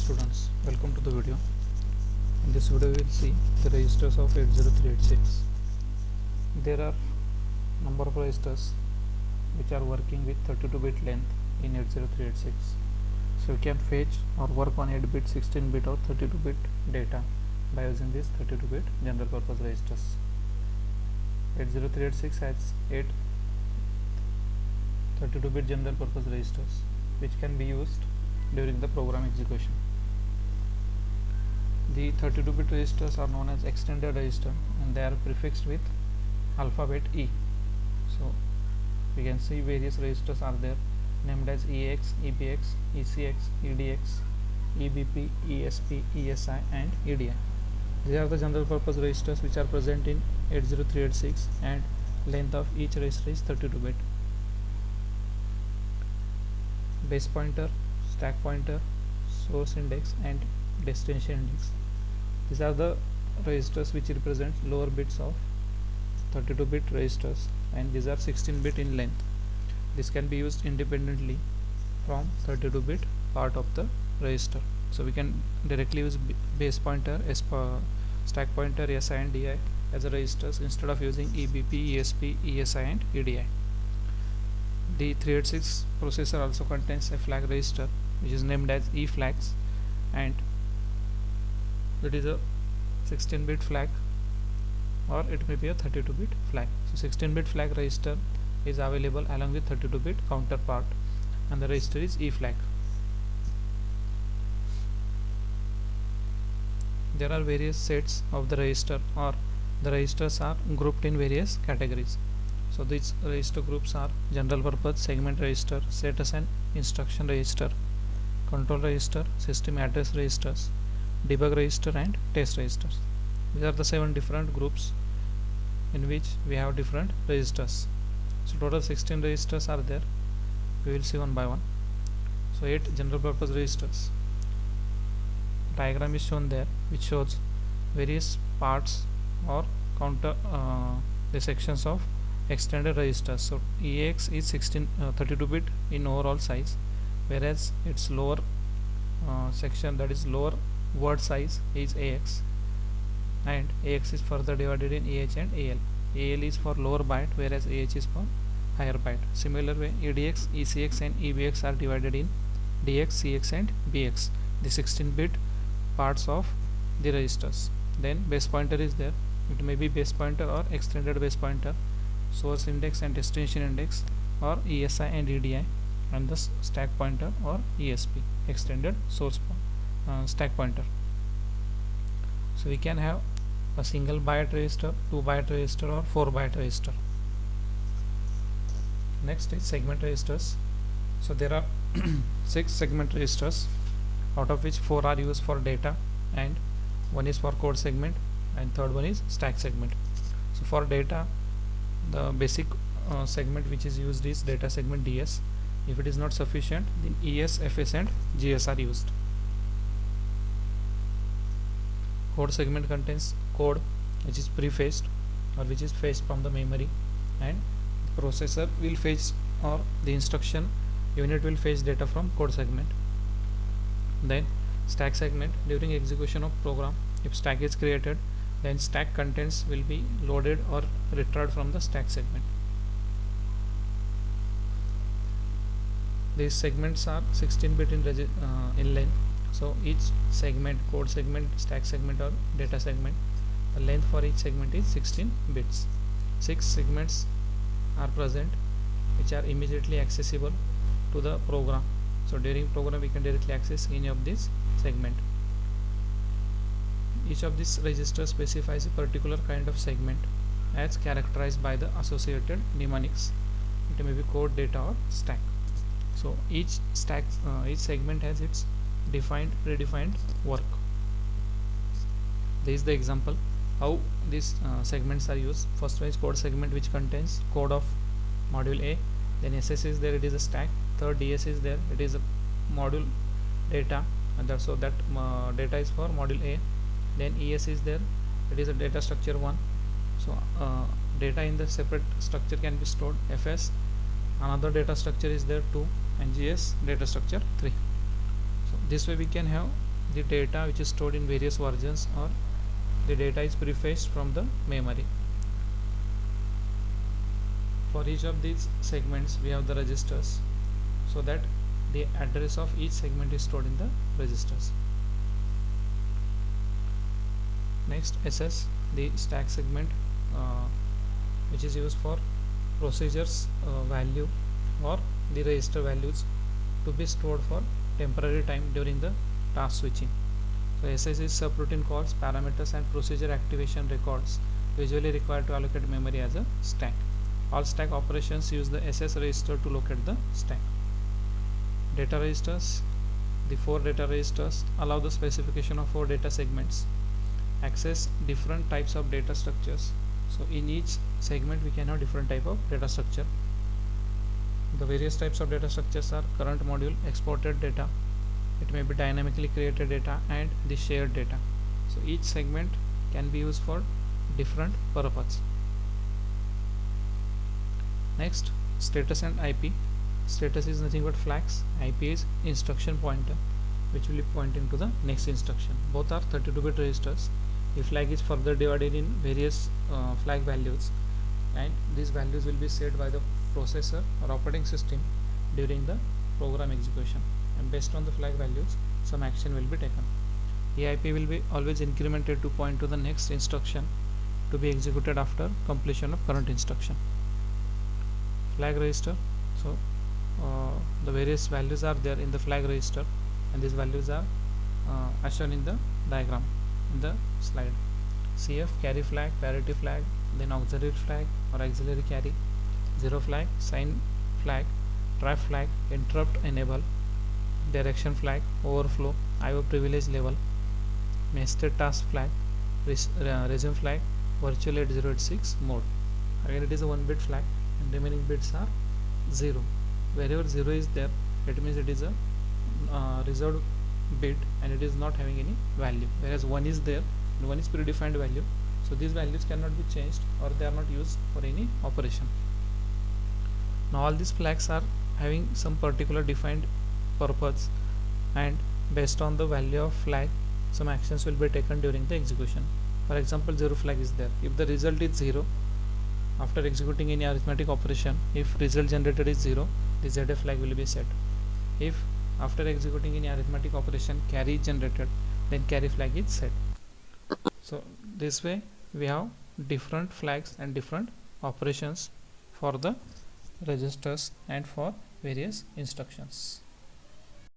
students, welcome to the video. In this video we will see the registers of 80386. There are number of registers which are working with 32-bit length in 80386. So we can fetch or work on 8-bit, 16-bit or 32-bit data by using these 32-bit general purpose registers. 80386 has 8 32-bit general purpose registers which can be used during the program execution. The 32-bit registers are known as extended register and they are prefixed with alphabet E. So we can see various registers are there named as EAX, EBX, ECX, EDX, EBP, ESP, ESI and EDI. These are the general purpose registers which are present in 80386 and length of each register is 32-bit. Base pointer, stack pointer, source index and destination index. These are the registers which represent lower bits of 32-bit registers and these are 16-bit in length. This can be used independently from 32-bit part of the register. So we can directly use base pointer, stack pointer, SI and DI as a registers instead of using EBP, ESP, ESI and EDI. The 386 processor also contains a flag register which is named as eFlags and it is a 16-bit flag or it may be a 32-bit flag. So 16-bit flag register is available along with 32-bit counterpart and the register is eFlag. There are various sets of the register or the registers are grouped in various categories. So these register groups are general purpose segment register, status and instruction register, control register, system address registers, debug register and test registers. These are the 7 different groups in which we have different registers. So total 16 registers are there. We will see one by one. So 8 general purpose registers. Diagram is shown there which shows various parts or counter the sections of extended registers. So EAX is 32-bit in overall size, whereas its lower section, that is lower word size, is AX, and AX is further divided in AH and AL. AL is for lower byte, whereas AH is for higher byte. Similar way, EDX, ECX and EBX are divided in DX, CX and BX, the 16-bit parts of the registers. Then base pointer is there. It may be base pointer or extended base pointer, source index and destination index or ESI and EDI, and the stack pointer or ESP, extended source stack pointer. So we can have a single byte register, 2 byte register or 4 byte register. Next is segment registers. So there are 6 segment registers, out of which 4 are used for data and 1 is for code segment and third one is stack segment. So for data, the basic segment which is used is data segment DS. If it is not sufficient, then ES, FS and GS are used. Code segment contains code which is prefetched or which is fetched from the memory, and the processor will fetch or the instruction unit will fetch data from code segment. Then stack segment, during execution of program, if stack is created, then stack contents will be loaded or retrieved from the stack segment. These segments are 16-bit in length. So each segment, code segment, stack segment or data segment, the length for each segment is 16 bits. 6 segments are present which are immediately accessible to the program. So during program we can directly access any of these segment. Each of these registers specifies a particular kind of segment as characterized by the associated mnemonics. It may be code, data or stack. So each segment has its predefined work. This is the example how these segments are used. First one is code segment which contains code of module A. Then SS is there, it is a stack. Third DS is there, it is a module data, and so that data is for module A. Then ES is there, it is a data structure 1. So data in the separate structure can be stored. FS, another data structure is there 2, and GS data structure 3. So this way we can have the data which is stored in various versions, or the data is prefetched from the memory. For each of these segments we have the registers, so that the address of each segment is stored in the registers. Next, SS, the stack segment, which is used for procedures value or the register values to be stored for temporary time during the task switching. So SS is subroutine calls, parameters and procedure activation records usually required to allocate memory as a stack. All stack operations use the SS register to locate the stack. Data registers, the 4 data registers allow the specification of 4 data segments, access different types of data structures. So in each segment we can have different type of data structure. The various types of data structures are current module, exported data, it may be dynamically created data, and the shared data. So each segment can be used for different purpose. Next, status and IP. Status is nothing but flags, IP is instruction pointer which will be pointing to the next instruction. Both are 32-bit registers. The flag is further divided in various flag values, and these values will be set by the processor or operating system during the program execution, and based on the flag values some action will be taken. EIP will be always incremented to point to the next instruction to be executed after completion of current instruction. Flag register, so the various values are there in the flag register, and these values are as shown in the diagram in the slide. CF, carry flag, parity flag, then auxiliary flag or auxiliary carry, zero flag, sign flag, trap flag, interrupt enable, direction flag, overflow, IO privilege level, nested task flag, resume flag, virtual 8086 mode. Again it is a 1-bit flag and remaining bits are 0. Wherever 0 is there, it means it is a reserved bit and it is not having any value, whereas 1 is there and 1 is predefined value, so these values cannot be changed or they are not used for any operation. Now all these flags are having some particular defined purpose, and based on the value of flag some actions will be taken during the execution. For example, 0 flag is there. If the result is 0, after executing any arithmetic operation, if result generated is 0, the ZF flag will be set. If after executing any arithmetic operation carry is generated, then carry flag is set. So this way we have different flags and different operations for the registers and for various instructions.